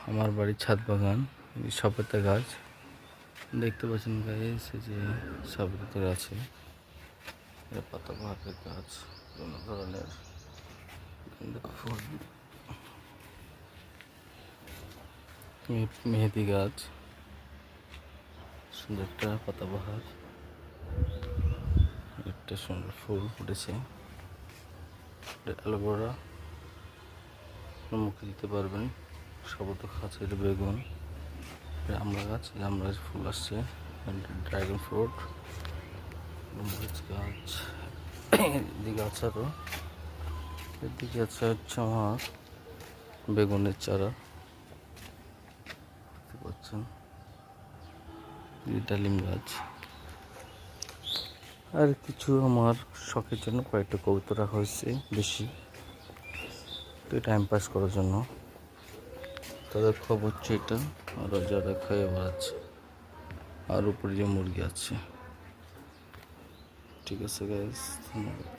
আমার বাড়ির ছাদ বাগান, সবেদা গাছ দেখতে পাচ্ছেন গাইস। এই যে সবেদা গাছে পাতাবাহারের গাছ, বিভিন্ন ধরনের ফুল, মেহেদি গাছ, সুন্দর একটা পাতাবাহার, একটা সুন্দর ফুল ফুটেছে। অ্যালোভেরা মুখে দিতে পারবেন। সবেদা গাছ, এটা বেগুন, আমড়া গাছ, আমড়া গাছ ফুল আসছে, ড্রাগন ফ্রুট, মরিচ গাছ, এদিকে আছে আরো, এদিকে আছে হচ্ছে আমার বেগুনের চারা, দেখতে পাচ্ছেন, ডালিম গাছ, আর কিছু আমার শখের জন্য কয়েকটা কবুতর রাখা হয়েছে বেশি, তো টাইম পাস করার জন্য। তাদের খবর হচ্ছে এটা, আর যারা খেয়ে বেড়াচ্ছে, আর উপরে যে মুরগি আছে। ঠিক আছে গাইস, ধন্যবাদ।